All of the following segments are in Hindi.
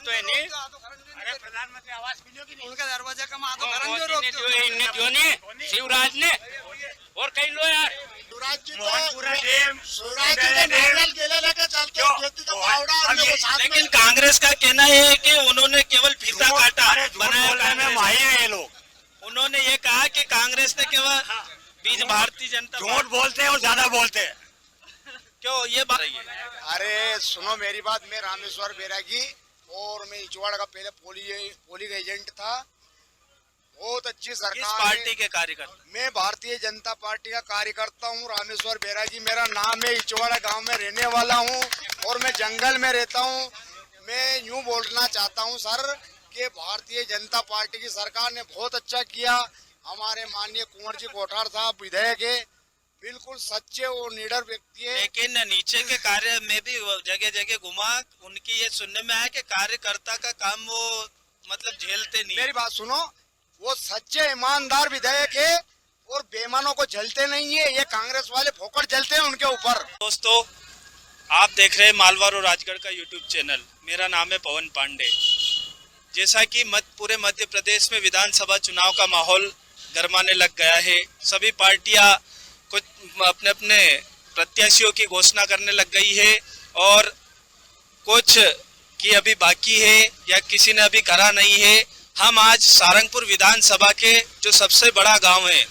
तो है नहीं। अरे प्रधानमंत्री आवास मिलियो कि नहीं? उनका दरवाजा का माँ तो मोदी ने दियो नहीं, शिवराज ने और कई लो यार। लेकिन कांग्रेस का कहना है कि उन्होंने केवल फीता काटा बनाया माही है ये लोग। उन्होंने ये कहा कि कांग्रेस ने केवल बीज भारतीय जनता झूठ बोलते हैं और ज्यादा बोलते हैं। क्यों ये बात है? अरे सुनो मेरी बात, मैं रामेश्वर बैरागी और मैं इचवाड़ा का पहले पोलिंग एजेंट था। बहुत अच्छी किस सरकार। पार्टी के कार्यकर्ता? मैं भारतीय जनता पार्टी का कार्यकर्ता हूँ, रामेश्वर बैरागी मेरा नाम है। इचवाड़ा गांव में रहने वाला हूँ और मैं जंगल में रहता हूँ। मैं यूँ बोलना चाहता हूँ सर कि भारतीय जनता पार्टी की सरकार ने बहुत अच्छा किया। हमारे माननीय कुंवर जी कोठार साहब विधायक है, बिल्कुल सच्चे और निडर व्यक्ति है। लेकिन नीचे के कार्य में भी जगह जगह घुमा, उनकी ये सुनने में आया कि कार्यकर्ता का काम वो मतलब झेलते नहीं। मेरी बात सुनो, वो सच्चे ईमानदार विधायक है और बेईमानों को झलते नहीं है। ये कांग्रेस वाले फोकट जलते हैं उनके ऊपर। दोस्तों, आप देख रहे हैं मालवार और राजगढ़ का यूट्यूब चैनल। मेरा नाम है पवन पांडे। जैसा कि पूरे मध्य प्रदेश में विधानसभा चुनाव का माहौल गरमाने लग गया है, सभी पार्टियां कुछ अपने अपने प्रत्याशियों की घोषणा करने लग गई है और कुछ की अभी बाकी है या किसी ने अभी करा नहीं है। हम आज सारंगपुर विधानसभा के जो सबसे बड़ा गांव है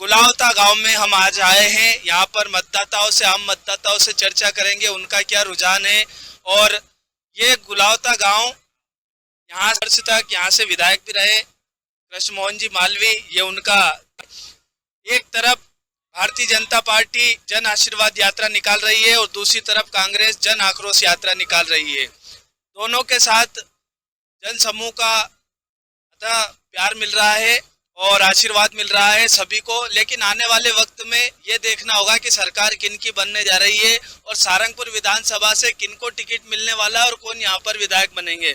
गुलावता गांव में हम आज आए हैं। यहाँ पर मतदाताओं से, आम मतदाताओं से चर्चा करेंगे उनका क्या रुझान है। और ये गुलावता गांव यहाँ वर्ष तक यहाँ से विधायक भी रहे कृष्ण मोहन जी मालवी, ये उनका। एक तरफ भारतीय जनता पार्टी जन आशीर्वाद यात्रा निकाल रही है और दूसरी तरफ कांग्रेस जन आक्रोश यात्रा निकाल रही है। दोनों के साथ जन समूह का प्यार मिल रहा है और आशीर्वाद मिल रहा है सभी को। लेकिन आने वाले वक्त में ये देखना होगा कि सरकार किन की बनने जा रही है और सारंगपुर विधानसभा से किन को टिकट मिलने वाला है और कौन यहाँ पर विधायक बनेंगे।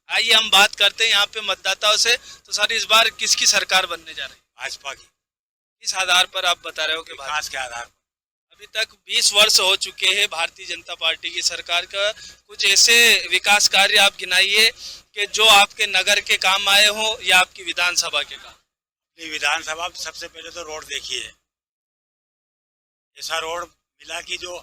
आइए हम बात करते हैं यहाँ पे मतदाताओं से। तो सर, इस बार किसकी सरकार बनने जा रही है? भाजपा की। किस आधार पर आप बता रहे हो कि विकास के आधार पर? अभी तक 20 वर्ष हो चुके हैं भारतीय जनता पार्टी की सरकार का। कुछ ऐसे विकास कार्य आप गिनाइए कि जो आपके नगर के काम आए हो या आपकी विधानसभा के काम। विधानसभा सबसे पहले तो रोड देखिए, ऐसा रोड मिला कि जो।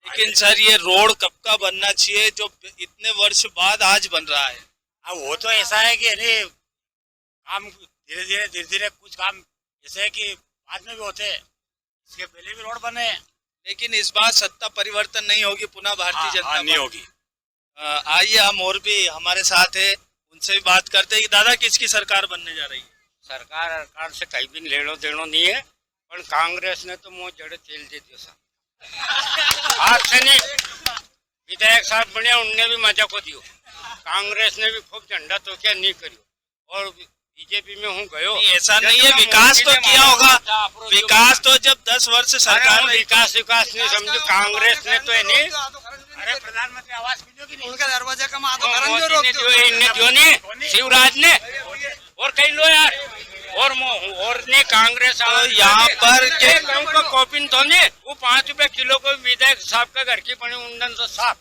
लेकिन सर, ये रोड कब का बनना चाहिए जो इतने वर्ष बाद आज बन रहा है? अब वो तो ऐसा है कि नहीं, काम धीरे धीरे कुछ काम ऐसे है कि बाद में भी होते हैं, इसके पहले भी रोड बने। लेकिन इस बार सत्ता परिवर्तन नहीं होगी, पुनः भारतीय जनता नहीं होगी। आइए हम और भी हमारे साथ है, उनसे भी बात करते हैं कि दादा किसकी सरकार बनने जा रही है? सरकार से कहीं भी लेनो देनो नहीं है, पर कांग्रेस ने तो मुँह जड़े तेल दे दियो साहब। आज से नहीं, विधायक साहब बने उनने भी मजा को दियो, कांग्रेस ने भी खूब झंडा तो क्या नहीं करियो और बीजेपी में हूँ गयो। ऐसा नहीं है, विकास तो किया होगा। विकास तो जब 10 वर्ष सरकार विकास नहीं समझो, कांग्रेस ने तो है नहीं। अरे प्रधानमंत्री आवास मिलियो कि नहीं? उनका दरवाजा का माँ तो दियो नहीं, शिवराज ने और कई लो यार और ने कांग्रेस। तो यहाँ पर के कॉपिन तो नहीं, वो 5 रुपए किलो को विधायक साहब का घर की बनी उंडन से साफ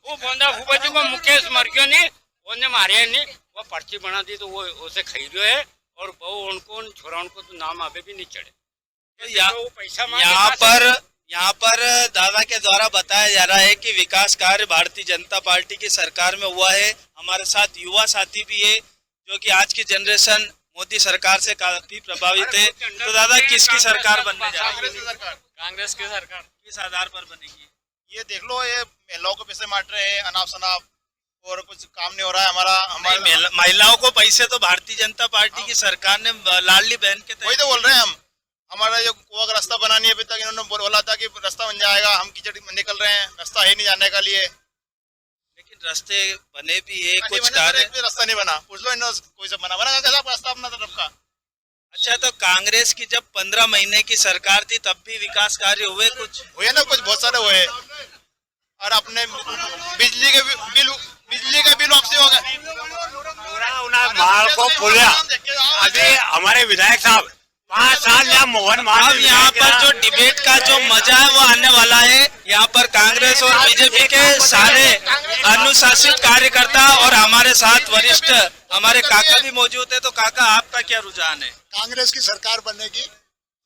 वो बंदा फूबजी को मुकेश मर गयो नहीं, उन्हें मारे नहीं, वो पर्ची बना दी तो वो उसे खरीदो है और वो उनको छोरा उनको तो नाम अभी भी नहीं चढ़े। तो पैसा यहाँ पर दादा के द्वारा बताया जा रहा है कि विकास कार्य भारतीय जनता पार्टी की सरकार में हुआ है। हमारे साथ युवा साथी भी है जो कि आज की जनरेशन मोदी सरकार से काफी प्रभावित है। तो दादा किसकी सरकार बनने जा रही है? कांग्रेस की सरकार। किस आधार पर बनेगी? ये देख लो, ये महिलाओं को पैसे बांट रहे हैं अनाप शनाप और कुछ काम नहीं हो रहा है। हमारे महिलाओं को पैसे तो भारतीय जनता पार्टी की सरकार ने लाडली बहन के वही तो बोल रहे हैं हम। हमारा जो कुआं का रास्ता बनानी है, अभी तक इन्होंने बोला था कि रास्ता बन जाएगा, हम कीचड़ में निकल रहे हैं, रास्ता है नहीं जाने का लिए। लेकिन रास्ते बने भी है, कुछ कार्य रास्ता नहीं बना। पूछ लो इन्होंने, कोई सब बना कैसा रास्ता अपना तरफ का। अच्छा, तो कांग्रेस की जब 15 महीने की सरकार थी तब भी विकास कार्य हुए? कुछ हुए ना, कुछ बहुत सारे हुए। और अपने बिजली का बिल वापसी हो गया, माल को फूलिया। अभी हमारे विधायक साहब 5 साल या मोहन अब मालवीय यहाँ पर जो डिबेट का जो मजा है वो आने वाला है। यहाँ पर कांग्रेस और बीजेपी के सारे अनुशासित कार्यकर्ता और हमारे साथ वरिष्ठ हमारे काका भी मौजूद है। तो काका, आपका क्या रुझान है? कांग्रेस की सरकार बनेगी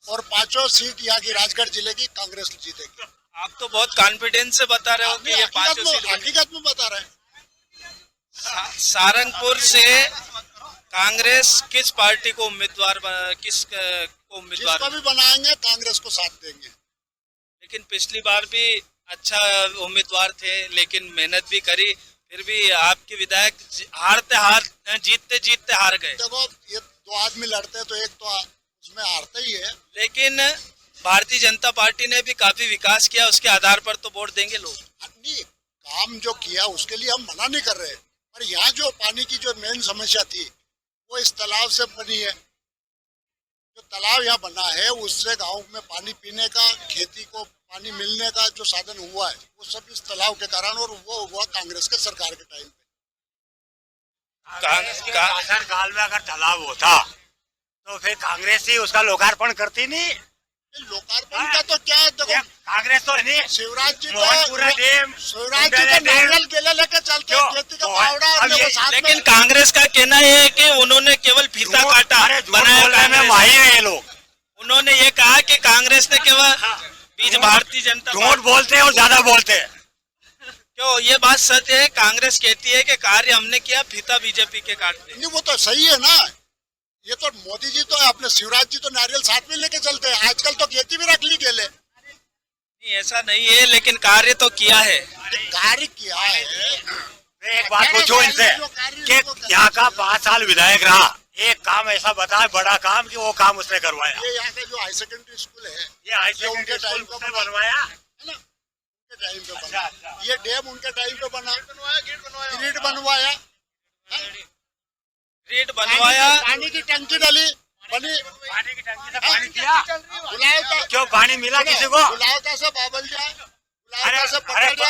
और 5 सीट यहाँ की राजगढ़ जिले की कांग्रेस जीतेगी। आप तो बहुत कॉन्फिडेंस से बता रहे हो कि ये 5 सीट बनेगी। हकीकत में बता रहे हैं। सारंगपुर से कांग्रेस किस पार्टी को उम्मीदवार जिसको भी बनाएंगे कांग्रेस को साथ देंगे। लेकिन पिछली बार भी अच्छा उम्मीदवार थे, लेकिन मेहनत भी करी, फिर भी आपके विधायक जीतते जीतते हार गए। देखो, ये 2 आदमी लड़ते तो एक तो उसमें हारता ही है। लेकिन भारतीय जनता पार्टी ने भी काफी विकास किया, उसके आधार पर तो वोट देंगे लोग। नहीं, काम जो किया उसके लिए हम मना नहीं कर रहे, पर यहाँ जो पानी की जो मेन समस्या थी वो इस तालाब से बनी है। जो तालाब यहाँ बना है उससे गांव में पानी पीने का, खेती को पानी मिलने का जो साधन हुआ है वो सब इस तालाब के कारण, और वो हुआ कांग्रेस के सरकार के टाइम पे। काल में अगर तालाब होता तो फिर कांग्रेस ही उसका लोकार्पण करती नहीं। लोकार्पण का तो क्या है, देखो कांग्रेस तो नहीं, शिवराज जी मोहनपुरा डैम, शिवराज जी तो नारियल केले लेके चलते हैं, खेती का फावड़ा और देखो साथ में। लेकिन कांग्रेस का कहना है कि उन्होंने केवल फीता काटा बनाया। माहिर है ये लोग। उन्होंने ये कहा कि कांग्रेस ने केवल भारतीय जनता झूठ बोलते हैं और ज्यादा बोलते हैं। क्यों? ये बात सच है, कांग्रेस कहती है कि कार्य हमने किया, फीता बीजेपी के काटते। नहीं, वो तो सही है ना। ये तो मोदी जी तो अपने शिवराज जी तो नारियल साथ में लेके चलते हैं, आजकल तो खेती भी रख ली केले। नहीं, ऐसा नहीं है, लेकिन कार्य तो किया है। कार्य किया है। मैं एक बात पूछूं इनसे कि यहाँ का 5 साल विधायक रहा, एक काम ऐसा बताए बड़ा काम कि वो काम उसने करवाया। ये यहाँ का जो हाई सेकेंडरी स्कूल है, ये हाई सेकेंडरी स्कूल उसने बनवाया है ना, उनके टाइम पे बना। ये डैम उनके टाइम पे बना, ग्रिड बनवाया, ग्रिड बनवाया, पानी की टंकी डली बनी, पानी की टंकी से पानी दिया। गुलावता क्यों पानी मिला किसी को? गुलावता से बाबलिया, गुलावता से अरे, पकड़िया,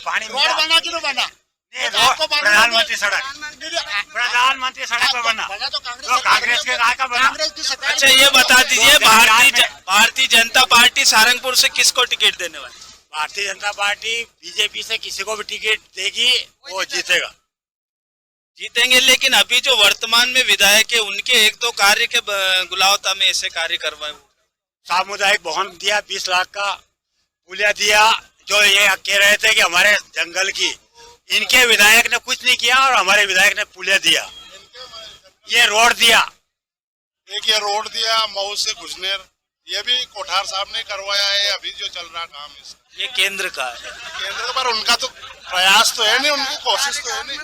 पानी रोड बना कि नहीं बना? प्रधानमंत्री सड़क, प्रधानमंत्री सड़क पे बना तो तो कांग्रेस के कहा का बना? कांग्रेस की सरकार। अच्छा ये बता दीजिए, भारतीय जनता पार्टी सारंगपुर से किसको टिकट देने वाली? भारतीय जनता पार्टी बीजेपी से किसी को भी टिकट देगी वो जीतेगा। जीतेंगे, लेकिन अभी जो वर्तमान में विधायक है उनके 1-2 कार्य के गुलावता में ऐसे कार्य करवाए। सामुदायिक भवन दिया 20 लाख का, पुलिया दिया, जो ये कह रहे थे कि हमारे जंगल की, इनके विधायक ने कुछ नहीं किया और हमारे विधायक ने पुलिया दिया। ये रोड दिया, एक ये रोड दिया मऊ से गुजनेर, ये भी कोठार साहब ने करवाया है। अभी जो चल रहा काम इसका ये केंद्र का है। केंद्र पर उनका तो प्रयास तो है नहीं, उनकी कोशिश तो है नहीं।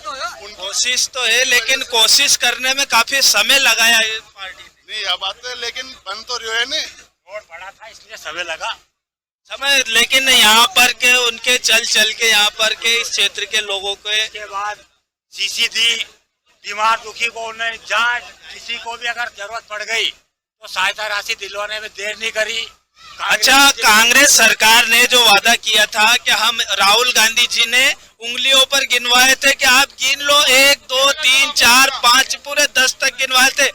कोशिश तो है, लेकिन कोशिश करने में काफी समय लगाया है पार्टी ने। नहीं यह बात है, लेकिन बन तो रही है नहीं। रोड बड़ा था इसलिए समय लगा समय, लेकिन यहाँ पर के उनके चल के यहाँ पर के इस क्षेत्र के लोगों के बाद सीसी दी, बीमार दुखी को उन्हें जांच, किसी को भी अगर जरूरत पड़ गई तो सहायता राशि दिलवाने में देर नहीं करी। अच्छा, कांग्रेस सरकार ने जो वादा किया था कि हम, राहुल गांधी जी ने उंगलियों पर गिनवाए थे कि आप गिन लो 1, 2, 3, 4, 5 पूरे 10 तक गिनवाए थे।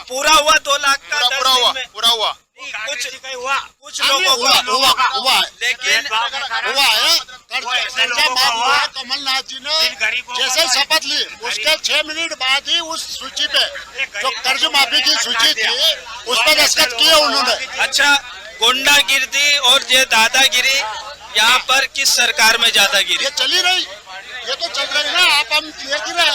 पूरा हुआ 2 लाख का? पूरा हुआ कुछ लोगों का हुआ, लेकिन हुआ है। कमलनाथ जी ने जैसे शपथ ली उसके 6 मिनट बाद ही उस सूची पे जो कर्ज माफी की सूची थी उस पर दस्तखत किए उन्होंने। अच्छा, गुंडागिर्दी और ये दादागिरी यहाँ पर किस सरकार में ज्यादा गिरी? ये चली रही, ये तो चल रही ना, आप हम देख ही रहे।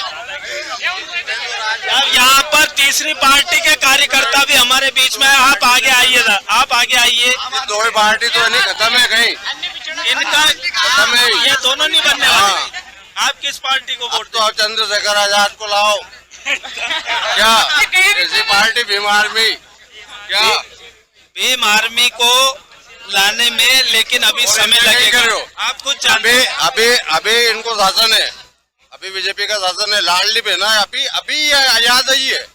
अब यहाँ पर तीसरी पार्टी के कार्यकर्ता भी हमारे बीच में है। आप आगे आइए, आप आगे आइए। दो ही पार्टी तो नहीं खत्म है कहीं, इनका ये दोनों नहीं बनने वाले। आप किस पार्टी को वोट? तो आप चंद्रशेखर आजाद को लाओ क्या? ऐसी पार्टी भीम आर्मी क्या? भीम आर्मी को लाने में लेकिन अभी समय लगेगा। आप कुछ जानते? अभी इनको शासन है, अभी बीजेपी का शासन है, लाडली बहना है, अभी याद आई है।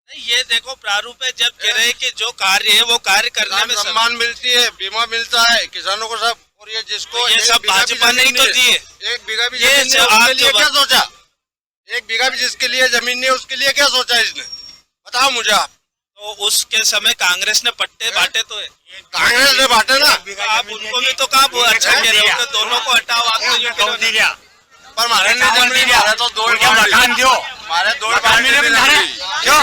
ये देखो प्रारूप है, जब कह रहे कि जो कार्य है वो कार्य करने में सम्मान मिलती है, बीमा मिलता है किसानों को सब, और ये जिसको ये सब भाजपा ने ही तो दिए। 1 बीघा भी ये जमीन नहीं, आप उसके लिए जो क्या सोचा? 1 बीघा भी जिसके लिए जमीन नहीं उसके लिए क्या सोचा इसने, बताओ मुझे आप। तो तो उसके समय कांग्रेस ने पट्टे बांटे तो है। कांग्रेस ने बांटे ना, आप उनको भी तो कहा अच्छा कह रहे हो कि दोनों को हटाओ, आप तो यूं कह रहे हो। पर हमारे तो दो मकान दो, हमारे दो मकान मिले कि नहीं? क्यों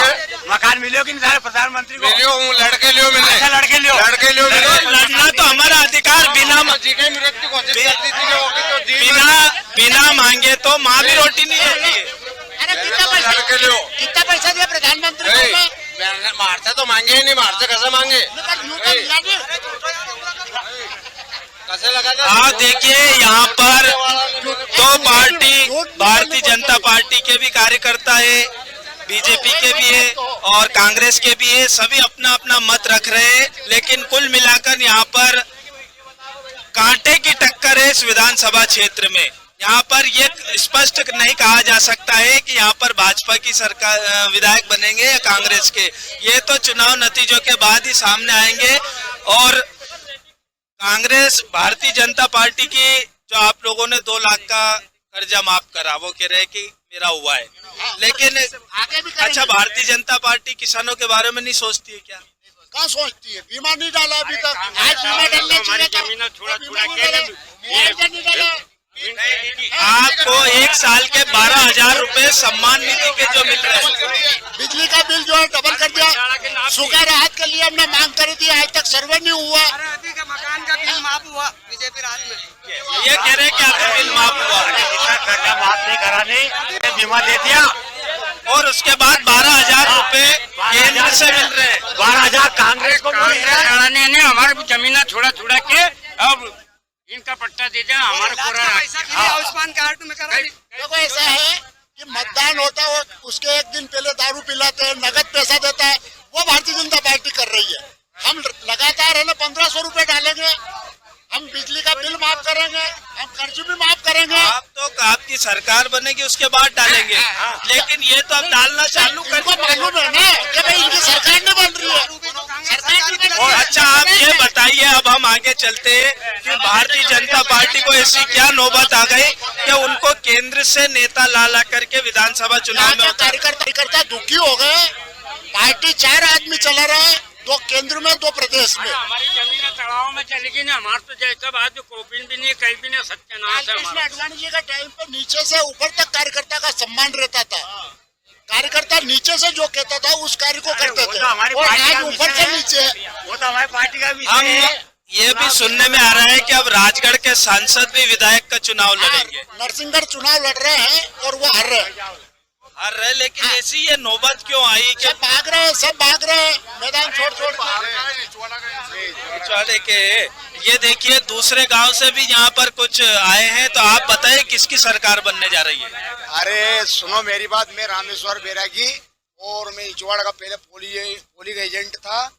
मकान मिले कि नहीं सारे प्रधानमंत्री को? मिलियो लड़के लियो मिले, अच्छा, लड़के लियो, लड़के लियो मिले। लड़ना तो हमारा अधिकार, बिना मांगे तो माँ भी रोटी नहीं देती है। लड़के लियो कितना पैसा दिया प्रधानमंत्री को? मारते तो मांगे ही नहीं, मारते कैसे मांगे, कैसे लगा? आप देखिए यहाँ पर तो पार्टी भारतीय जनता पार्टी के भी कार्यकर्ता है, बीजेपी के भी है और कांग्रेस के भी है, सभी अपना अपना मत रख रहे हैं, लेकिन कुल मिलाकर यहाँ पर कांटे की टक्कर है इस विधानसभा क्षेत्र में। यहाँ पर ये स्पष्ट नहीं कहा जा सकता है कि यहाँ पर भाजपा की सरकार विधायक बनेंगे या कांग्रेस के, ये तो चुनाव नतीजों के बाद ही सामने आएंगे। और कांग्रेस भारतीय जनता पार्टी की जो आप लोगों ने 2 लाख का कर्जा माफ करा, वो कह रहे हैं कि मेरा हुआ है, लेकिन अच्छा भारतीय जनता पार्टी किसानों के बारे में नहीं सोचती है क्या? कहाँ सोचती है? बीमा नहीं डाला अभी तक। आज बीमा डालना चाहिए था। जमीन थोड़ा आपको 1 साल के 12,000 रुपए सम्मान निधि के जो मिल रहे हैं, बिजली का बिल जो है डबल कर दिया। सूखा राहत के लिए हमने मांग करी थी, आज तक सर्वे नहीं हुआ। मकान का बिल माफ हुआ बीजेपी राज में। ये कह रहे हैं कि आपका बिल माफ हुआ कर्जा माफ नहीं कराने, बीमा दे दिया और उसके बाद 12,000 रुपए केंद्र से मिल रहे हैं। 12,000 कांग्रेस को मिल रहा है। कराने ने हमारे जमीन थोड़ा के अब इनका पट्टा दे दिया, हमारे पूरा आयुष्मान कार्ड में करा। देखो ऐसा है कि मतदान होता है, उसके एक दिन पहले दारू पिलाते हैं, नगद पैसा देता है, वो भारतीय जनता पार्टी कर रही है। हम लगातार है ना 1,500 रुपए डालेंगे, हम बिजली का बिल माफ करेंगे, हम कर्ज भी माफ करेंगे। आप तो आपकी सरकार बनेगी उसके बाद डालेंगे, लेकिन ये तो अब डालना चालू कर इनको मालूम है ना कि भाई इनकी सरकार नहीं बन रही है, सरकार नहीं बन रही है। अच्छा आप ये बताइए, अब हम आगे चलते हैं कि भारतीय जनता पार्टी को ऐसी क्या नौबत आ गई कि उनको केंद्र से नेता ला करके विधानसभा चुनाव में कार्यकर्ता दुखी हो गए। पार्टी 4 आदमी चला रहा है, 2 केंद्र में 2 प्रदेश में। हमारी जमीन तड़ाव में चलेगी ना, हमारे तो जैसा बात कोपिन भी नहीं, कहीं भी नहीं, सत्यानाश है हमारा। अडवाणी जी का टाइम पे नीचे से ऊपर तक कार्यकर्ता का सम्मान रहता था। कार्यकर्ता नीचे से जो कहता था उस कार्य को करते थे, और आज ऊपर से नीचे। वो तो हमारी पार्टी का विषय हम है। ये भी सुनने में आ रहा है कि अब राजगढ़ के सांसद भी विधायक का चुनाव लड़ेंगे। नरसिंहगढ़ चुनाव लड़ रहे हैं और वो हार रहे हैं। हर रहे, लेकिन ऐसी ये नौबत क्यों आई कि सब भाग रहे हैं, सब भाग रहे हैं, मैदान छोड़ के। पिछवाड़े के ये देखिए दूसरे गांव से भी यहाँ पर कुछ आए हैं, तो आप बताइए किसकी सरकार बनने जा रही है? अरे सुनो मेरी बात, मैं रामेश्वर बैरागी और मैं इचवाड़ा का पहले पोलिंग एजेंट था।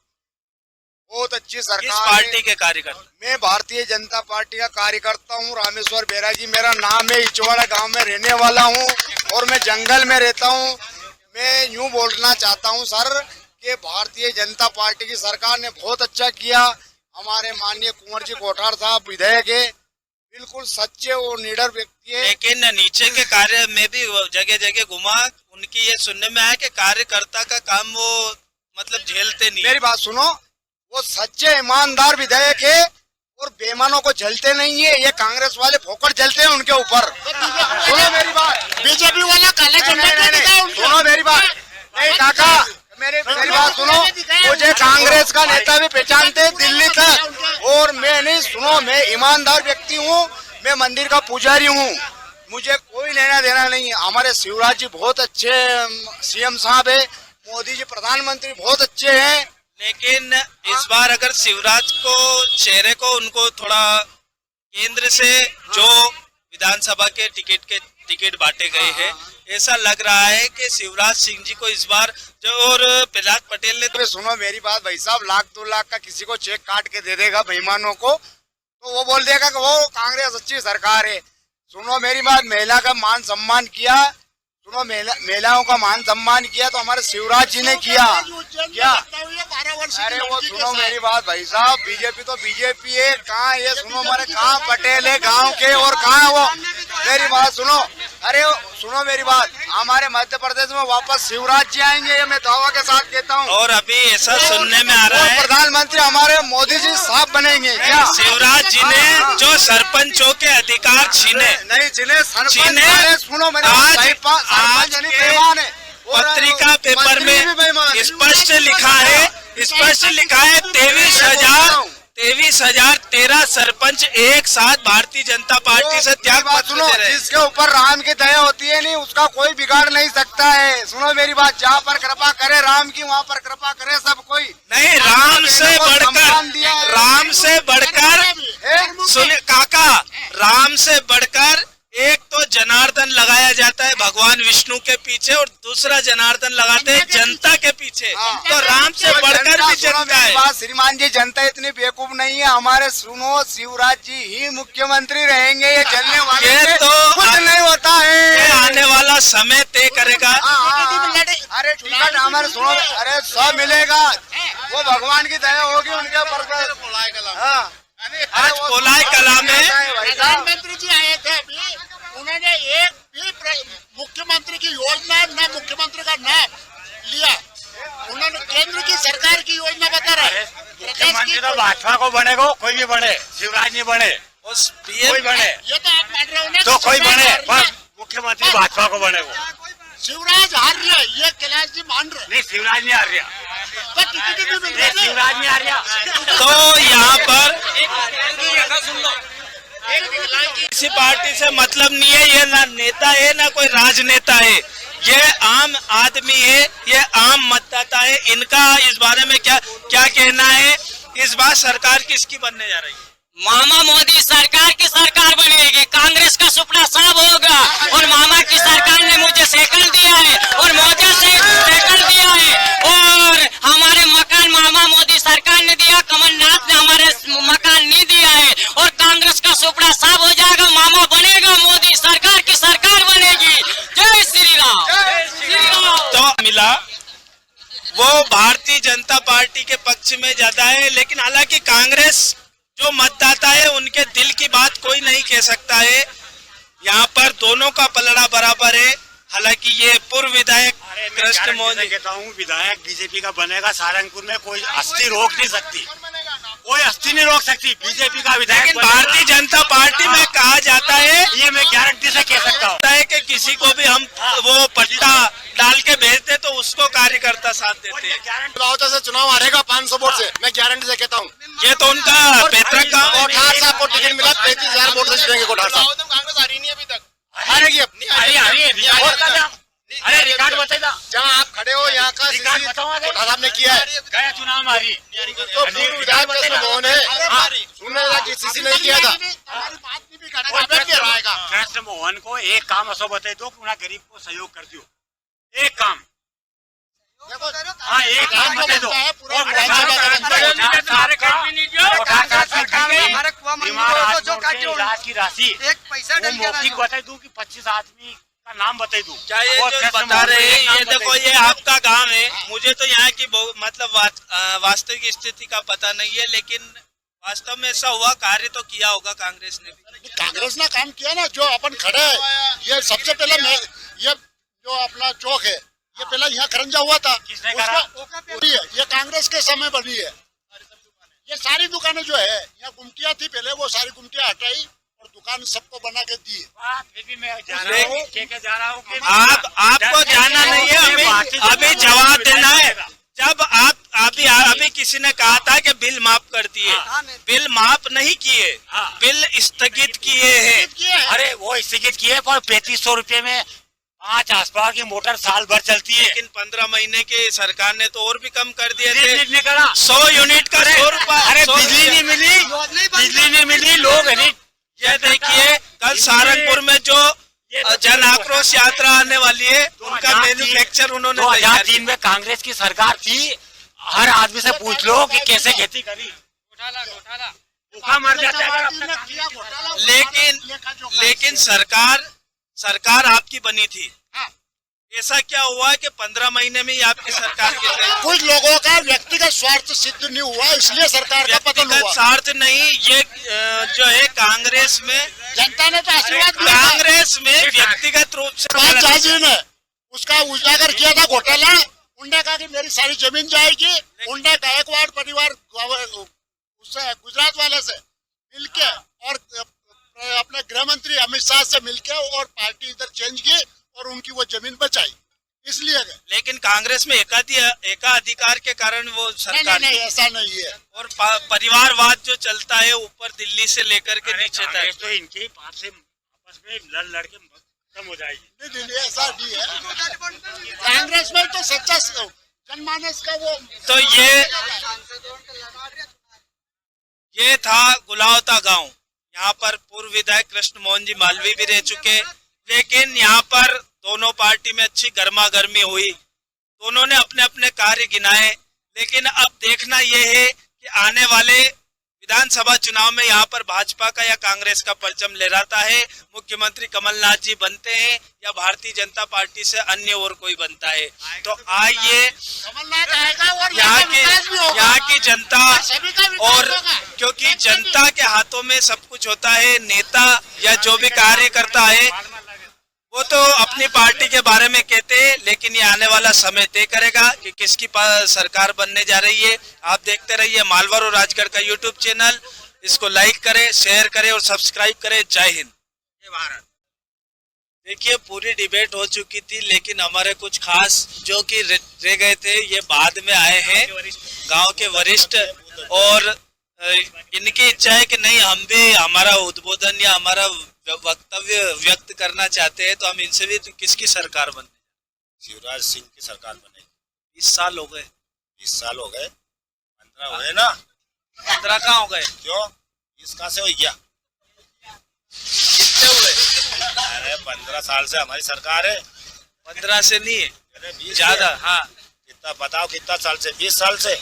बहुत अच्छी किस सरकार पार्टी है। के कार्यकर्ता? मैं भारतीय जनता पार्टी का कार्यकर्ता हूँ, रामेश्वर बैरागी मेरा नाम है, इचवाड़ा गांव में रहने वाला हूँ और मैं जंगल में रहता हूँ। मैं यूँ बोलना चाहता हूँ सर कि भारतीय जनता पार्टी की सरकार ने बहुत अच्छा किया। हमारे माननीय कुंवर जी कोठार साहब विधायक है, बिल्कुल सच्चे और निडर व्यक्ति है। लेकिन नीचे के कार्य में भी जगह जगह घुमा, उनकी ये सुनने में आया कि कार्यकर्ता का काम वो मतलब झेलते नहीं। मेरी बात सुनो, वो सच्चे ईमानदार विधायक है और बेईमानों को झलते नहीं है। ये कांग्रेस वाले फोकट जलते हैं उनके ऊपर। सुनो मेरी बात, बीजेपी वाला काला झंडा क्यों दिखाया उनको? सुनो मेरी बात, नहीं काका मेरी बात सुनो, मुझे कांग्रेस का नेता भी पहचानते हैं दिल्ली तक, और मैं नहीं, सुनो मैं ईमानदार व्यक्ति हूँ, मैं मंदिर का पुजारी हूँ, मुझे कोई लेना देना नहीं है। हमारे शिवराज जी बहुत अच्छे सीएम साहब है, मोदी जी प्रधानमंत्री बहुत अच्छे हैं। लेकिन इस बार अगर शिवराज को चेहरे को उनको थोड़ा केंद्र से जो विधानसभा के टिकट बांटे गए हैं, ऐसा लग रहा है कि शिवराज सिंह जी को इस बार जो, और प्रहलाद पटेल ने तो सुनो मेरी बात भाई साहब, 1,00,000-2 लाख का किसी को चेक काट के दे देगा बेईमानों को, तो वो बोल देगा कि वो कांग्रेस अच्छी सरकार है। सुनो मेरी बात, महिला का मान सम्मान किया, सुनो महिलाओं का मान सम्मान किया तो हमारे शिवराज जी ने किया क्या? अरे वो सुनो मेरी बात भाई साहब, बीजेपी तो बीजेपी है, कहाँ ये सुनो हमारे कहाँ पटेल है गांव के और कहाँ वो। मेरी बात सुनो, अरे सुनो मेरी बात, हमारे मध्य प्रदेश में वापस शिवराज जी आएंगे, ये मैं दावा के साथ कहता हूँ। और अभी ऐसा सुनने में आ रहा और है प्रधानमंत्री हमारे मोदी जी साफ बनेंगे क्या? शिवराज जी ने जो सरपंचों के अधिकार छीने, नहीं जिन्हें चीने सुनो मेरे आज सरपंच यानी बेईमान है। और पत्रिका पेपर मंत्री भी बेईमान में है। स्पष्ट लिखा है 23,013 सरपंच एक साथ भारतीय जनता पार्टी से त्याग पत्र सुनो, दे रहे हैं। जिसके ऊपर राम की दया होती है नहीं उसका कोई बिगाड़ नहीं सकता है। सुनो मेरी बात, जहाँ पर कृपा करे राम की वहाँ पर कृपा करे सब कोई। नहीं, राम से बढ़कर सुन काका, राम से बढ़कर एक तो जनार्दन लगाया जाता है भगवान विष्णु के पीछे और दूसरा जनार्दन लगाते हैं जनता के पीछे। तो राम से बढ़कर भी जनता है। बात श्रीमान जी, जनता इतनी बेवकूफ नहीं है। हमारे सुनो शिवराज जी ही मुख्यमंत्री रहेंगे, ये जलने वाले ये तो कुछ नहीं होता ये है। आने वाला समय तय करेगा। अरे टिकट हमारे सुनो, अरे सब मिलेगा, वो भगवान की दया होगी उनके ऊपर। हाँ, आज कोलाई कला में प्रधानमंत्री जी आए थे अभी, उन्होंने एक भी मुख्यमंत्री की योजना न मुख्यमंत्री का नाम लिया। उन्होंने केंद्र की सरकार की योजना बता रहे। मुख्यमंत्री तो भाजपा को बनेगा, कोई भी बने, शिवराज नहीं बने, उस कोई बने ये तो आप मान रहे हो ना, तो कोई बने, सरकार पर मुख्यमंत्री भाजपा को बनेगा। शिवराज हार रहा है, ये कैलाश जी मान रहे। नहीं, शिवराज नहीं आ रहा, तो टिकट ही नहीं मिल नहीं, रही। शिवराज नहीं आ रहा। तो यहाँ पर किसी पार्टी से मतलब नहीं है, ये ना नेता है ना कोई राजनेता है, ये आम आदमी है, ये आम मतदाता है। इनका इस बारे में क्या कहना है? इस बार सरकार किसकी बनने जा रही है? मामा मोदी सरकार की सरकार बनेगी, कांग्रेस का सुपना साफ होगा। और मामा की सरकार ने मुझे साइकिल दिया है और मोदी से साइकिल दिया है, और हमारे मकान मामा मोदी सरकार ने दिया, कमलनाथ ने हमारे मकान नहीं दिया है। और कांग्रेस का सुपना साफ हो जाएगा, मामा बनेगा, मोदी सरकार की सरकार बनेगी। जय श्री राम, जय श्री राम। तो मिला वो भारतीय जनता पार्टी के पक्ष में ज्यादा है, लेकिन हालांकि कांग्रेस जो मतदाता है उनके दिल की बात कोई नहीं कह सकता है। यहाँ पर दोनों का पलड़ा बराबर है। हालांकि ये पूर्व विधायक कृष्ण मोहन जी, कहता हूँ विधायक बीजेपी का बनेगा। सारंगपुर में कोई हस्ती रोक नहीं सकती, कोई हस्ती नहीं रोक सकती बीजेपी का विधायक। लेकिन भारतीय जनता पार्टी में कहा जाता है, ये मैं गारंटी से कह सकता हूँ कि किसी को भी हम वो पट्टा डाल के भेजते तो उसको कार्यकर्ता साथ देते हैं। से चुनाव हारेगा 500 वोट से, मैं गारंटी से कहता हूँ। ये तो उनका पैतृक काम है। कोठार साहब को टिकट मिला, 35,000 वोट से जीतेंगे कोठार साहब। कांग्रेस हारी नहीं अभी तक, हारेगी अब। अरे रिकॉर्ड बताइए, जहाँ आप खड़े हो यहाँ का कोठार साहब ने किया है। गया चुनाव हमारी तो विधायक कृष्ण मोहन है, सुनने लगा कि सीसी नहीं किया था। कृष्ण मोहन को एक काम ऐसा बता दो कि उन्हें गरीब को सहयोग कर दियो, एक काम। हाँ, एक काम बता दो। इलाज की राशि एक पैसा डल गया मौखिक बता दूं कि 25 आदमी का नाम बता दूं। क्या ये जो बता रहे हैं, ये देखो ये आपका गांव है, मुझे तो यहाँ की मतलब वास्तविक स्थिति का पता नहीं है, लेकिन वास्तव में ऐसा हुआ, कार्य तो किया होगा कांग्रेस ने भी। कांग्रेस ने काम किया ना, जो अपन खड़े है, ये सबसे पहले ये जो अपना चौक है, ये पहले यहाँ खरंजा हुआ था, किसने करा? ये कांग्रेस के समय बनी है। ये सारी दुकानें जो है यहाँ गुमटियाँ थी पहले, वो सारी गुमटियाँ हटाई और दुकान सबको बना के दी। फिर भी मैं जा रहा हूँ कि आपको जाना नहीं है, अभी जवाब देना है। जब आप अभी किसी ने कहा था कि बिल माफ कर दिए, बिल माफ नहीं किए, बिल स्थगित किए हैं। अरे वो स्थगित किए, पर 3500 रुपए में 5 आसपास की मोटर साल भर चलती है। लेकिन 15 महीने के सरकार ने तो और भी कम कर दिए थे। 100 यूनिट का 100 रुपए। अरे बिजली नहीं मिली, बिजली नहीं मिली, लोग नहीं। ये देखिए, कल सहारनपुर में जो जन आक्रोश यात्रा आने वाली है, उनका मैन्युफैक्चर उन्होंने 2003 में कांग्रेस की सरकार थी। हर आदमी से पूछ लो कि कैसे खेती करी, भूखा मर जाता है। लेकिन सरकार आपकी बनी थी। ऐसा क्या हुआ कि 15 महीने में ही आपकी सरकार के कुछ लोगों का व्यक्तिगत स्वार्थ सिद्ध नहीं हुआ, इसलिए सरकार का पतन हुआ। स्वार्थ नहीं, ये जो है कांग्रेस में जनता ने तो आशीर्वाद दिया। कांग्रेस में व्यक्तिगत रूप से बात जायज है। उसका उजागर किया था घोटाला। उनने कहा कि मेरी सारी जमीन जाएगी। उनने गायकवाड़ परिवार उससे गुजरात वाले से मिलके और अपने गृह मंत्री अमित शाह से मिलके और पार्टी इधर चेंज की और उनकी वो जमीन बचाई, इसलिए गए। लेकिन कांग्रेस में एकाधिकार के कारण वो सरकार नहीं, ऐसा नहीं है। और परिवारवाद जो चलता है ऊपर दिल्ली से लेकर के नीचे तक, तो इनके पास से आपस में लड़ के खत्म हो जाएगी। नहीं, ऐसा नहीं है। कांग्रेस में तो सच्चा जनमानस का वो तो ये था गुलावता गांव। यहाँ पर पूर्व विधायक कृष्ण मोहन जी मालवी भी रह चुके, लेकिन यहाँ पर दोनों पार्टी में अच्छी गर्मा गर्मी हुई। दोनों ने अपने अपने कार्य गिनाए, लेकिन अब देखना यह है कि आने वाले विधानसभा चुनाव में यहाँ पर भाजपा का या कांग्रेस का परचम लहराता है। मुख्यमंत्री कमलनाथ जी बनते हैं या भारतीय जनता पार्टी से अन्य और कोई बनता है। तो आइए यहाँ की जनता, और क्योंकि जनता के हाथों में सब कुछ होता है, नेता या जो भी कार्य करता है वो तो अपनी पार्टी के बारे में कहते हैं, लेकिन ये आने वाला समय तय करेगा कि किसकी सरकार बनने जा रही है। आप देखते रहिए मालवा और राजगढ़ का यूट्यूब चैनल। इसको लाइक करें, शेयर करें और सब्सक्राइब करें। जय हिंद, जय भारत। देखिए पूरी डिबेट हो चुकी थी, लेकिन हमारे कुछ खास जो कि रह गए थे ये बाद में आए हैं, गांव के वरिष्ठ। और इनकी इच्छा है कि नहीं, हम भी हमारा उद्बोधन या हमारा वक्तव्य व्यक्त करना चाहते हैं, तो हम इनसे भी किसकी सरकार बने? शिवराज सिंह की सरकार बनेगी। 20 साल हो गए। 20 साल हो गए, 15 हुए ना। 15 कहाँ हो गए? क्यों 20 कहाँ से हो गया? कितने हुए? अरे 15 साल से हमारी सरकार है। 15 से नहीं है, अरे 20 ज्यादा। हाँ, कितना बताओ, कितना साल से? 20 साल से।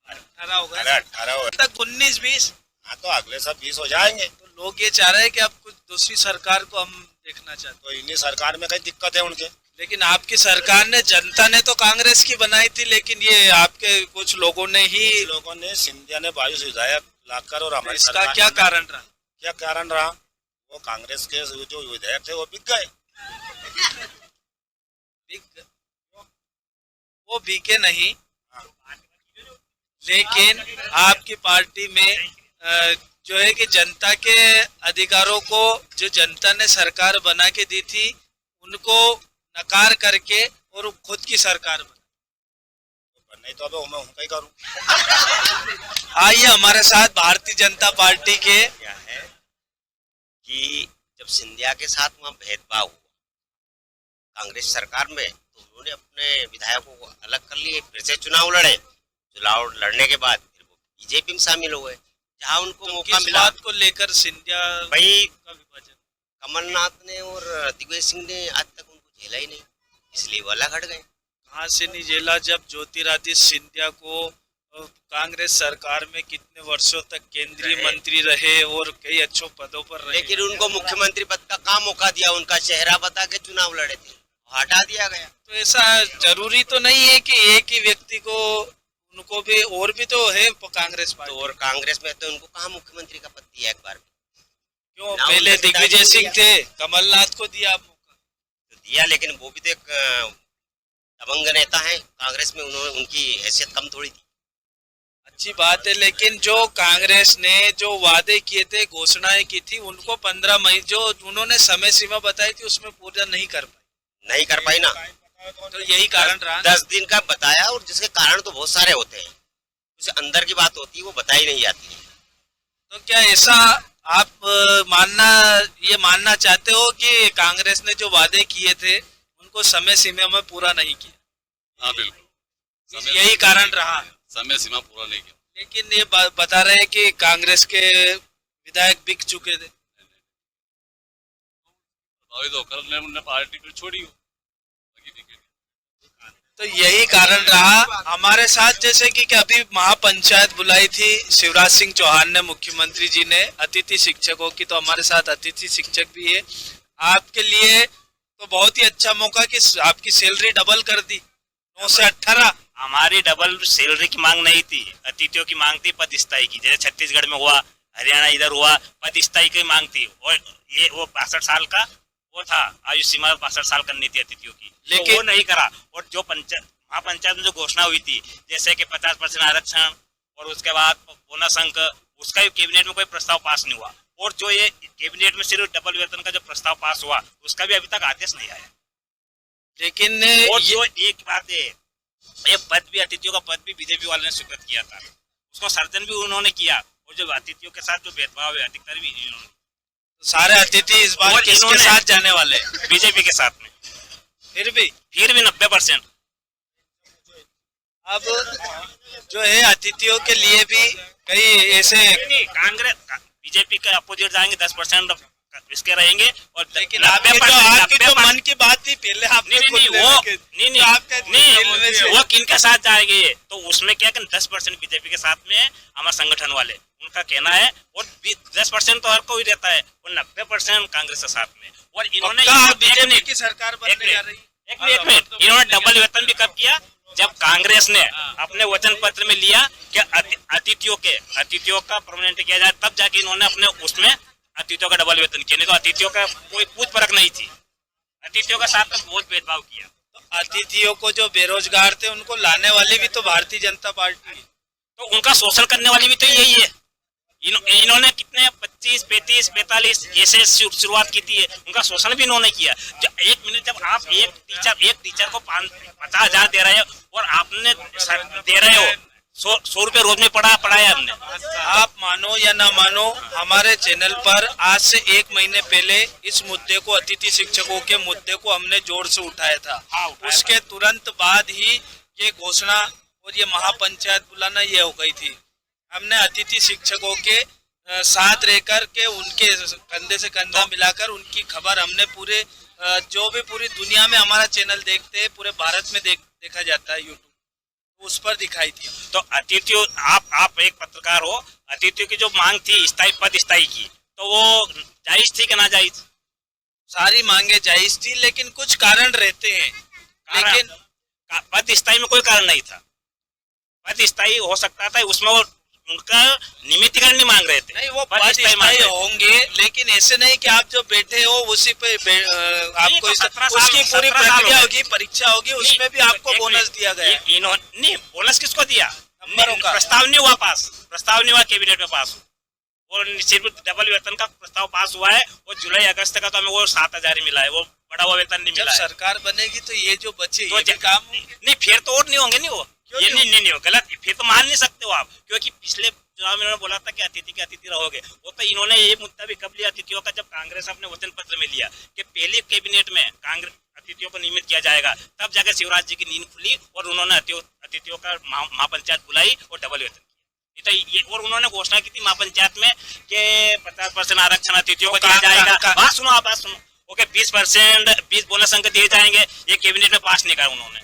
18 हो गए। अरे 18 हो गए, 19-20। हाँ तो अगले सब 20 हो जाएंगे। तो लोग ये चाह रहे हैं कि अब कुछ दूसरी सरकार को हम देखना चाहते हैं। तो इन्हीं सरकार में कई दिक्कत है उनके। लेकिन आपकी सरकार ने, जनता ने तो कांग्रेस की बनाई थी, लेकिन ये आपके कुछ लोगों ने ही, लोगों ने, सिंधिया ने 22 विधायक लाकर और हमारी इसका सरकार क्या कारण रहा? क्या कारण रहा? वो कांग्रेस के जो विधायक थे वो बिक गए। वो बीके नहीं, लेकिन आपकी पार्टी में जो है कि जनता के अधिकारों को जो जनता ने सरकार बना के दी थी उनको नकार करके और खुद की सरकार बना। नहीं तो अब मैं उनका ही करूं। आइए हमारे साथ भारतीय जनता पार्टी के। क्या है कि जब सिंधिया के साथ वहाँ भेदभाव हुआ कांग्रेस सरकार में, तो उन्होंने अपने विधायकों को अलग कर लिए, फिर से चुनाव लड़े। चुनाव लड़ने के बाद फिर वो बीजेपी में शामिल हो गए, जहाँ उनको तो मौका किस मिला। बात को लेकर सिंधिया भाई का विभाजन? कमलनाथ ने और दिग्विजय सिंह ने आज तक उनको झेला ही नहीं, इसलिए वो अलग हट गए। कहाँ से नहीं झेला? जब ज्योतिरादित्य सिंधिया को कांग्रेस सरकार में कितने वर्षों तक केंद्रीय मंत्री रहे और कई अच्छे पदों पर रहे, लेकिन उनको मुख्यमंत्री पद का काम मौका दिया, उनका चेहरा बता के चुनाव लड़े थे, हटा दिया गया। तो ऐसा जरूरी तो नहीं है कि एक ही व्यक्ति को, उनको भी और भी तो है कांग्रेस पार्टी। तो और कांग्रेस में तो उनको कहाँ मुख्यमंत्री का पद दिया एक बार में? क्यों? पहले दिग्विजय सिंह थे, कमलनाथ को दिया मौका। तो दिया, लेकिन वो भी तो एक दबंग नेता है कांग्रेस में, उन्होंने, उनकी हैसियत कम थोड़ी थी। अच्छी बात है, लेकिन जो कांग्रेस ने जो वादे किए थे, घोषणाएं की थी, उनको 15 मई जो उन्होंने समय सीमा बताई थी उसमें पूरा नहीं कर पाई ना। तो यही कारण रहा। 10 दिन का बताया, और जिसके कारण तो बहुत सारे होते हैं, उसे अंदर की बात होती है वो बताई नहीं जाती। तो क्या ऐसा आप मानना चाहते हो कि कांग्रेस ने जो वादे किए थे उनको समय सीमा में पूरा नहीं किया? हाँ बिल्कुल, यही कारण रहा, समय सीमा पूरा नहीं किया। लेकिन ये बता रहे हैं कि कांग्रेस के विधायक बिक चुके थे। अभी तो कल ने पार्टी फिर छोड़ी हो। तो यही कारण रहा। हमारे साथ जैसे कि अभी महापंचायत बुलाई थी शिवराज सिंह चौहान ने, मुख्यमंत्री जी ने, अतिथि शिक्षकों की, तो हमारे साथ अतिथि शिक्षक भी है। आपके लिए तो बहुत ही अच्छा मौका कि आपकी सैलरी डबल कर दी, 9 से 18। हमारी डबल सैलरी की मांग नहीं थी, अतिथियों की मांग थी पद स्थायी की। जैसे छत्तीसगढ़ में हुआ, हरियाणा इधर हुआ, पद स्थायी की मांग थी। और ये वो 62 साल का वो था आयु सीमा 62 साल करनी थी अतिथियों की, लेकिन लेकिन- वो नहीं करा। और जो महापंचायत में जो घोषणा हुई थी जैसे कि 50% आरक्षण और उसके बाद बोनस अंक, उसका भी कैबिनेट में कोई प्रस्ताव पास नहीं हुआ। और जो ये कैबिनेट में सिर्फ डबल वेतन का जो प्रस्ताव पास हुआ उसका भी अभी तक आदेश नहीं आया। लेकिन और जो एक बात है, ये पद भी अतिथियों का पद भी बीजेपी वाले ने स्वीकृत किया था, उसको सर्जन भी उन्होंने किया। और जो अतिथियों के साथ जो भेदभाव है अधिकतर भी इन्होंने, सारे अतिथि इस बार और किसके इन्होंने- साथ जाने वाले हैं? बीजेपी के साथ में फिर भी 90%। अब जो है अतिथियों के लिए भी कई ऐसे, नहीं, कांग्रेस बीजेपी के अपोजिट जाएंगे, 10% इसके रहेंगे। और लेकिन आपकी जो मन की बात थी पहले आपने नहीं खुद नहीं लेने वो के- नहीं तो आपके दिल में से- नहीं वो किन के साथ जाएंगे, तो उसमें क्या कि 10% बीजेपी के साथ में है हमारे संगठन वाले, उनका कहना है। और 10% तो हर कोई रहता है, और 90% कांग्रेस के साथ में। और इन्होंने बीजेपी की सरकार बनने जा रही है। एक मिनट, इन्होंने डबल वेतन भी कब किया, जब कांग्रेस ने अपने वचन पत्र में लिया कि अतिथियों का परमानेंट किया जाए, तब जाके इन्होंने अपने उसमें अतिथियों का डबल वेतन किया। नहीं तो अतिथियों का कोई पूछ परख नहीं थी, अतिथियों का साथ में बहुत भेदभाव किया। तो अतिथियों को जो बेरोजगार थे उनको लाने वाली भी तो भारतीय जनता पार्टी है। तो उनका शोषण करने वाली भी तो यही है। इन्होंने कितने 25, 35, 45 ऐसे शुरुआत की थी, उनका शोषण भी इन्होंने किया। एक मिनट, जब आप एक टीचर को 50,000 दे रहे हो और आपने दे रहे हो 100 रुपए रोज में पढ़ाया हमने। आप मानो या ना मानो, हमारे चैनल पर आज से 1 महीने पहले इस मुद्दे को, अतिथि शिक्षकों के मुद्दे को हमने जोर से उठाया था। उसके तुरंत बाद ही ये घोषणा और ये महापंचायत बुलाना ये हो गई थी। हमने अतिथि शिक्षकों के साथ रहकर के उनके कंधे से कंधा मिलाकर उनकी खबर हमने पूरे जो भी पूरी दुनिया में हमारा चैनल देखते हैं, पूरे भारत में देखा जाता है यूट्यूब, उस पर दिखाई थी। तो अतिथियों, आप एक पत्रकार हो, अतिथियों की जो मांग थी पद स्थायी की, तो वो जायज थी कि ना जायज? सारी मांगे जायज थी, लेकिन कुछ कारण रहते हैं। लेकिन पद स्थायी में कोई कारण नहीं था। पद स्थायी हो सकता था, उसमें वो उनका नियमितीकरण नहीं मांग रहे थे। नहीं, वो पद स्थायी होंगे, लेकिन ऐसे नहीं कि आप जो बैठे हो उसी पे आपको तो 17 साल उसकी पूरी 17 साल प्रक्रिया हो होगी, परीक्षा होगी, उसमें भी आपको बोनस दिया गया। नहीं, बोनस किसको दिया? नंबरों का प्रस्ताव नहीं हुआ पास, प्रस्ताव नहीं हुआ कैबिनेट में पास। और सिर्फ डबल वेतन का प्रस्ताव पास हुआ है, और जुलाई अगस्त का तो हमें वो 7,000 ही मिला है, वो बड़ा हुआ वेतन नहीं मिला है। सरकार बनेगी तो ये जो बचे तो ये भी काम नहीं, फिर तो और नहीं होंगे। नहीं वो ये नहीं गलत, फिर तो मान नहीं सकते हो आप, क्योंकि पिछले चुनाव में इन्होंने बोला था कि अतिथि रहोगे। वो तो इन्होंने ये मुद्दा भी कब लिया अतिथियों का, जब कांग्रेस अपने वचन पत्र में लिया कि पहले कैबिनेट में कांग्रेस अतिथियों को नियमित किया जाएगा, तब जाकर शिवराज जी की नींद खुली और उन्होंने अतिथियों का महापंचायत बुलाई और डबल वेतन किया। तो ये, और उन्होंने घोषणा की थी महापंचायत में कि 50% आरक्षण अतिथियों को दिया जाएगा। बात सुनो, आप बात सुनो। ओके, 20% 20 बोनस अंक दिए जाएंगे, ये कैबिनेट में पास नहीं करा उन्होंने,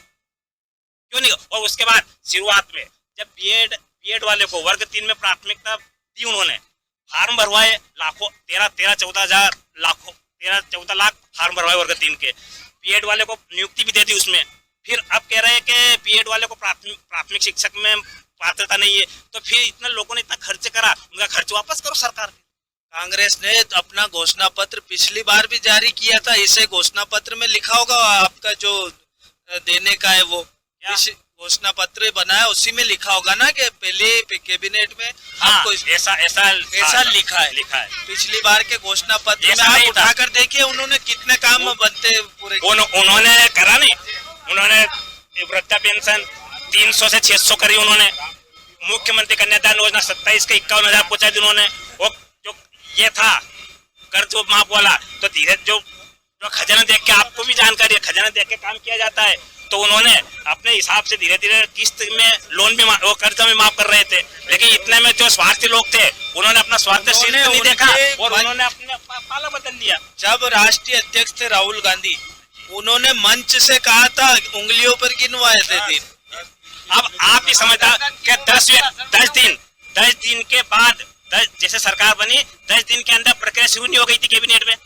क्यों नहीं? और उसके बाद शुरुआत में जब बीएड वाले को वर्ग 3 में प्राथमिकता दी, उन्होंने फार्म भरवाए लाखों, 13-14 लाख फार्म भरवाए वर्ग 3 के। बीएड वाले को नियुक्ति भी दे दी उसमें। फिर अब कह रहे हैं कि बीएड वाले को प्राथमिक शिक्षक में पात्रता नहीं है, तो फिर इतना लोगों ने इतना खर्च करा, उनका खर्च वापस करो सरकार। कांग्रेस ने अपना घोषणा पत्र पिछली बार भी जारी किया था, इसे घोषणा पत्र में लिखा होगा आपका जो देने का है, वो घोषणा पत्र बनाया उसी में लिखा होगा ना कि पहले कैबिनेट में आपको ऐसा लिखा है। पिछली बार के घोषणा पत्र में आप उठाकर देखिए उन्होंने कितने काम बनते पूरे। उन्होंने करा नहीं, उन्होंने वृद्धा पेंशन 300 से 600 करी उन्होंने। मुख्यमंत्री कन्यादान योजना 27 के 51,000 पहुंचा दी उन्होंने। वो जो ये था कर्ज माफ वाला, तो धीरे जो खजाना देख के, आपको भी जानकारी है, खजाना देख के काम किया जाता है, तो उन्होंने अपने हिसाब से धीरे धीरे किस्त में लोन भी वो कर्ज में माफ कर रहे थे। लेकिन इतने में जो स्वार्थी लोग थे उन्होंने अपना स्वार्थ नहीं देखा और उन्होंने अपने पाला बदल दिया। जब राष्ट्रीय अध्यक्ष थे राहुल गांधी, उन्होंने मंच से कहा था, उंगलियों पर गिनवाए थे दिन। अब आप भी समझता कि 10 दिन के बाद जैसे सरकार बनी, 10 दिन के अंदर प्रक्रिया शुरू नहीं हो गई थी कैबिनेट में,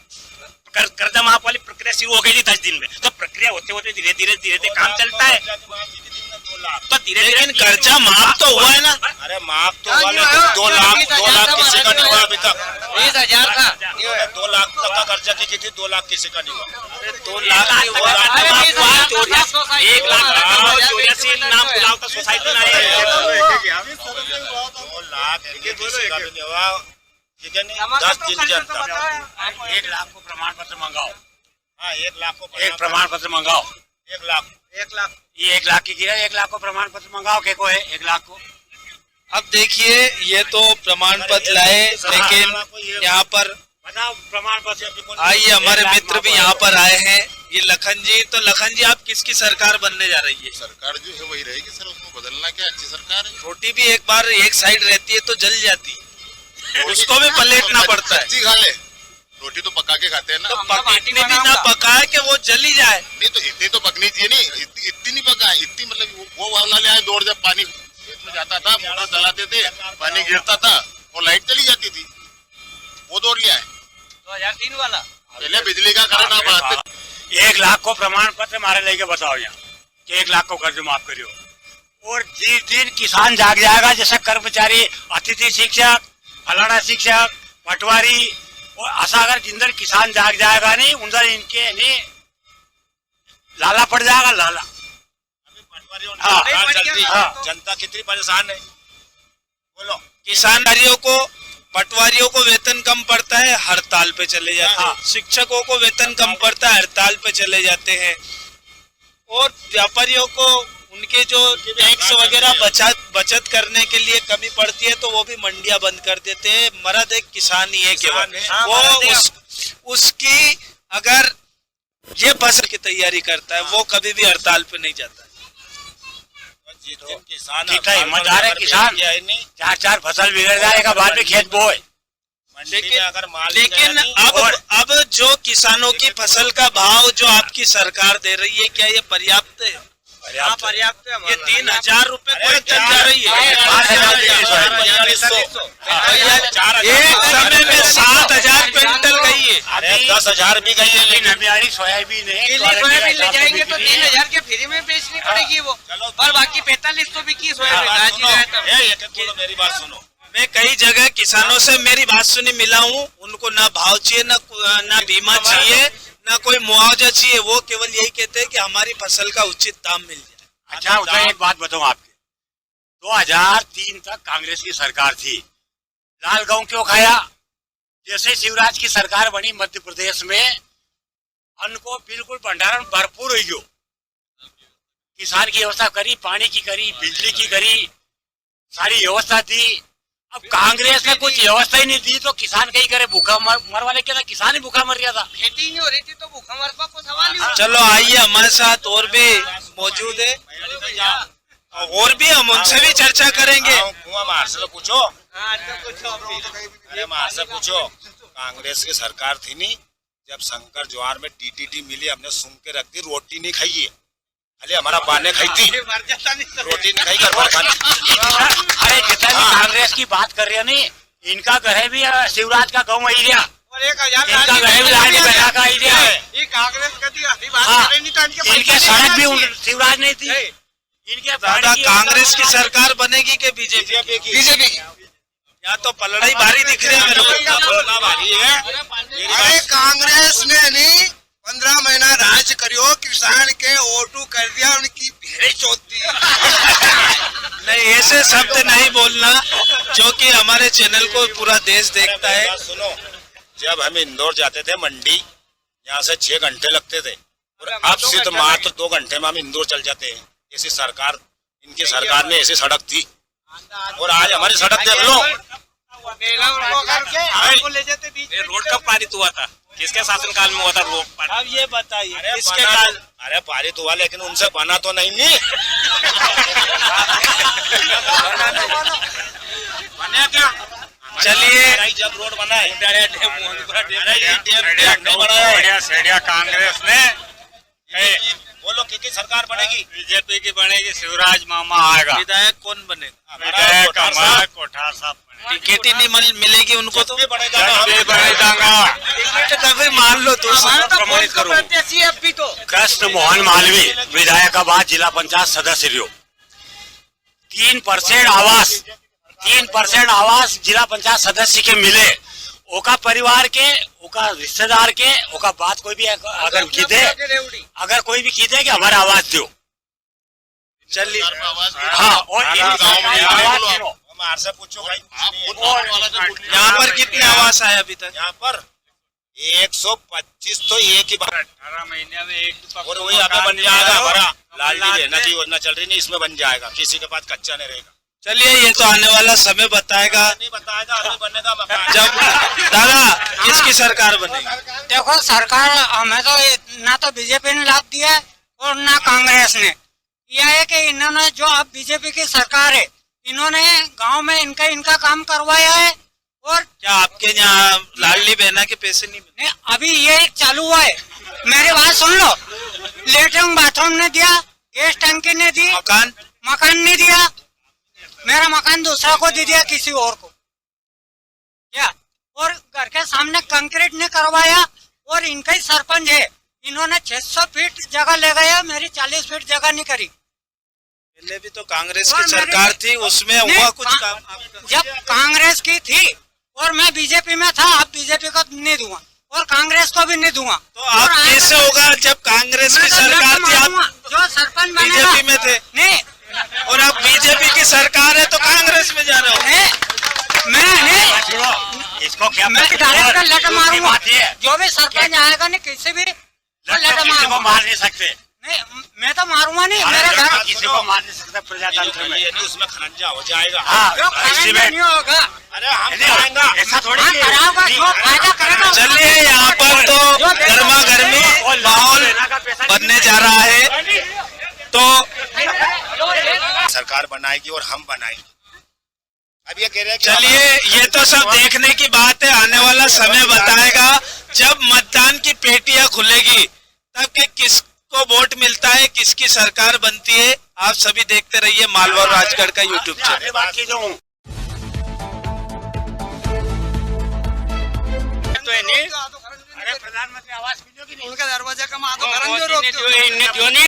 कर्जा माफ वाली प्रक्रिया शुरू हो गई थी 10 दिन में। तो प्रक्रिया होते होते धीरे धीरे काम चलता है। तो धीरे धीरे लेकिन कर्जा माफ तो हुआ है ना। अरे माफ तो हुआ, लेकिन 2 लाख किसी का नहीं हुआ अभी तक। 20,000 था 2 लाख तक का कर्जा की थी, 2 लाख किसी का नहीं हुआ। 2 लाख नहीं हुआ, 1 लाख का 84 नाम बुलाओ तो सोसाइटी में आए। 2 लाख किसी का भी नहीं हुआ, ठीक है नहीं। 10 दिन के अंदर 1 लाख को प्रमाण पत्र मंगाओ। हाँ, 1 लाख को एक प्रमाण पत्र मंगाओ। 1 लाख ये 1 लाख की गिरा, 1 लाख को प्रमाण पत्र मंगाओ। के को है 1 लाख को। अब देखिए ये तो प्रमाण पत्र लाए, लेकिन यहाँ पर बताओ प्रमाण पत्र। आइए हमारे मित्र भी यहाँ पर आए हैं, ये लखन जी। तो लखन जी, आप किसकी सरकार बनने जा रही है? सरकार जो है वही रहेगी सर, उसको बदलना क्या, अच्छी सरकार है। रोटी भी एक बार एक साइड रहती है तो जल जाती है, उसको भी पलटना पड़ता है। सब्जी खा ले, रोटी तो पका के खाते हैं ना। तो पकने भी ना पकाए कि वो जल ही जाए। नहीं तो इतनी तो पकनी चाहिए, नहीं इतनी नहीं पका, इतनी मतलब वो वाला ले आए दौड़, जब पानी खेत में जाता था मोटर चलाते थे, पानी गिरता था और लाइट चली जाती थी, वो दौड़ लिया है 2003 वाला। पहले बिजली का करंट आप आते। 1 लाख को प्रमाण पत्र मारे लेके बताओ यहाँ कि 1 लाख को कर्ज माफ करियो। और जिस दिन किसान जाग जाएगा, जैसे कर्मचारी, अतिथि शिक्षक, फलाना शिक्षक, पटवारी, और ऐसा अगर जिंदर किसान जाग जाएगा नहीं, उधर इनके नहीं लाला पड़ जाएगा, लाला। हाँ, जनता कितनी परेशान है बोलो। किसानियों को, पटवारियों को वेतन कम पड़ता है, हड़ताल पे चले जाते हैं। शिक्षकों को वेतन कम पड़ता है, हड़ताल पे चले जाते हैं। और व्यापारियों को उनके जो टैक्स वगैरह बचत करने के लिए कमी पड़ती है तो वो भी मंडियां बंद कर देते हैं। मर्द एक किसान ही है केवल, वो उसकी अगर ये फसल की तैयारी करता है वो कभी भी हड़ताल पे नहीं जाता है। किसान कितना ईमानदार है किसान, 4 फसल बिगड़ जाएगा, बाद में खेत बोए। लेकिन अब जो किसानों की फसल का भाव जो आपकी सरकार दे रही है, क्या ये पर्याप्त है? पर्याप्त है। ये 3,000 रुपए क्विंटल जा रही है। एक समय में 7,000 क्विंटल गई है। अरे 10,000 भी गई है, लेकिन हमारी सोयाबीन है, सोयाबीन ले जाएंगे तो 3,000 के फ्री में बेचनी पड़ेगी वो, और बाकी 4500 बिकी सोयाबीन। मेरी बात सुनो, मैं कई जगह किसानों से मेरी बात सुनी मिला हूँ, उनको ना भाव चाहिए, ना बीमा चाहिए, ना कोई मुआवजा चाहिए। वो केवल यही कहते हैं कि हमारी फसल का उचित दाम मिल जाए। अच्छा, उधर एक बात बताऊं आपके, 2003 तक कांग्रेस की सरकार थी, लाल गेहूं क्यों खाया? जैसे शिवराज की सरकार बनी मध्य प्रदेश में, अन्न को बिल्कुल भंडारण भरपूर हो गयो, किसान की व्यवस्था करी, पानी की करी, बिजली की करी, सारी व्यवस्था दी। अब कांग्रेस ने कुछ व्यवस्था ही नहीं दी तो किसान कहीं करे, भूखा मर वाले क्या था, किसान ही भूखा मर गया था। खेती ही नहीं हो रही थी तो भूखा मरने को सवाल ही। चलो आइए, हमारे साथ और भी मौजूद है, और भी हम उनसे भी चर्चा करेंगे। मार से पूछो, अरे मार से पूछो, कांग्रेस की सरकार थी नहीं जब शंकर जवाहर में टीटीटी मिली, हमने सूंघ के रख दी, रोटी नहीं खाई है, खाली हमारा बाने खाई थी, रोटी नहीं खाई घर पर खाली। अरे जितना भी कांग्रेस की बात कर रहे हैं नहीं, इनका घर है भी शिवराज का गाँव एरिया, और 1,000 इनका घर है भी राजगढ़ का एरिया है। ये कांग्रेस की बात कर रही नहीं तो इनके सड़क भी शिवराज नहीं थी, इनके दादा कांग्रेस की सरकार बनेगी कि बीजेपी की? बीजेपी। यहाँ तो पलड़ा ही भारी दिख रही है मेरे को। भारी है। अरे कांग्रेस ने नहीं 15 महीना राज करियो, किसान के ओटू कर दिया, उनकी भेड़ चोती। नहीं, ऐसे शब्द नहीं बोलना, जो कि हमारे चैनल को पूरा देश देखता है। सुनो, जब हम इंदौर जाते थे मंडी, यहाँ से 6 घंटे लगते थे, और अब सिर्फ मात्र 2 घंटे में हम इंदौर चल जाते हैं। ऐसी सरकार, इनकी सरकार में ऐसी सड़क थी, और आज हमारी सड़क देख लो। ले जाते बीच में। रोड कब पारित हुआ था? किसके शासनकाल में हुआ था रोड पारित? अब ये बताइए किसके काल? अरे पारित हुआ, लेकिन उनसे बना तो नहीं नहीं। बना क्या? चलिए, जब रोड बना है कांग्रेस ने बोलो कि सरकार बनेगी, बीजेपी की बनेगी, शिवराज मामा आएगा। विधायक कौन बनेगा? विधायक हमारा कोठार साहब टिकट ही नहीं मिलेगी उनको तो बनेगा। टिकट कभी मान लो तो प्रमाणित करो। प्रत्याशी अब भी तो कृष्ण मोहन मालवीय विधायकाबाद जिला पंचायत सदस्य रहो, 3% आवास जिला पंचायत सदस्य के मिले, ओका परिवार के, ओका रिश्तेदार के, ओका बात कोई भी अगर कीधे, अगर कोई भी कीधे कि हमारे आवाज दो। चलिए हाँ, और हमारे से पूछो भाई, यहाँ पर कितने आवास आए अभी तक? यहाँ पर 125 तो एक ही बार 18 महीने में एक और वही यहाँ पे बन जाएगा हमारा लाडली बहना की योजना चल रही नहीं, इसमें बन जाएगा, किसी के पास कच्चा नहीं रहेगा। चलिए ये तो आने वाला समय बताएगा, नहीं बताएगा अभी बनेगा मकान। जब दादा किसकी सरकार बनेगी? देखो सरकार हमें तो ना तो बीजेपी ने लाभ दिया है और ना कांग्रेस ने। यह है कि इन्होंने जो अब बीजेपी की सरकार है, इन्होंने गांव में इनका काम करवाया है। और क्या आपके यहाँ लाडली बहना के पैसे नहीं मिले? नहीं, अभी ये एक चालू हुआ है, मेरी बात सुन लो। लेटरिन बाथरूम ने दिया, गैस टंकी ने दी, मकान नहीं दिया। मेरा मकान दूसरा को दे दिया, किसी और को क्या। और घर के सामने कंक्रीट ने करवाया और इनका ही सरपंच है, इन्होंने 600 फीट जगह ले गया, मेरी 40 फीट जगह नहीं करी। पहले भी तो कांग्रेस की सरकार थी, उसमें हुआ कुछ काम आपका? जब कांग्रेस की थी और मैं बीजेपी में था, अब बीजेपी को नहीं दूंगा और कांग्रेस को भी नहीं दूंगा। तो आप कैसे होगा जब कांग्रेस की सरकार थी, आप जो सरपंच बीजेपी में थे? नहीं, और अब बीजेपी की सरकार है तो कांग्रेस में जा रहे हो? मैं नहीं, इसको क्या मैं डायरेक्ट लेटर मारूंगा। जो भी सरपंच आएगा नहीं, किसी भी लेटर मारूंगा। मार नहीं सकते, नहीं, मैं तो मारूंगा नहीं, मेरे घर किसी को मार नहीं सकता प्रजातंत्र में। ये तो उसमें खरंजा हो जाएगा। हाँ, जो खाएंगे नहीं होगा। अरे हम कराएंगे, ऐसा थोड़ी हाँ, कराओगा, जो फायदा करेगा। चलिए यहाँ पर तो गर्मा गर्मी माहौल बनने जा रहा है, तो सरकार बनाएगी और हम बनाएंगे। अब ये कह रहे हैं कि चलिए ये तो सब देखने की बात है, आने वाला समय बताएगा। जब मतदान की पेटियां खुलेगी तब के किसको वोट मिलता है, किसकी सरकार बनती है, आप सभी देखते रहिए मालवा और राजगढ़ का यूट्यूब चैनल। बाकी जो अरे प्रधानमंत्री आवास मिलेगी नहीं, उनका दरवाजा का माँ तो मोदी ने जो नहीं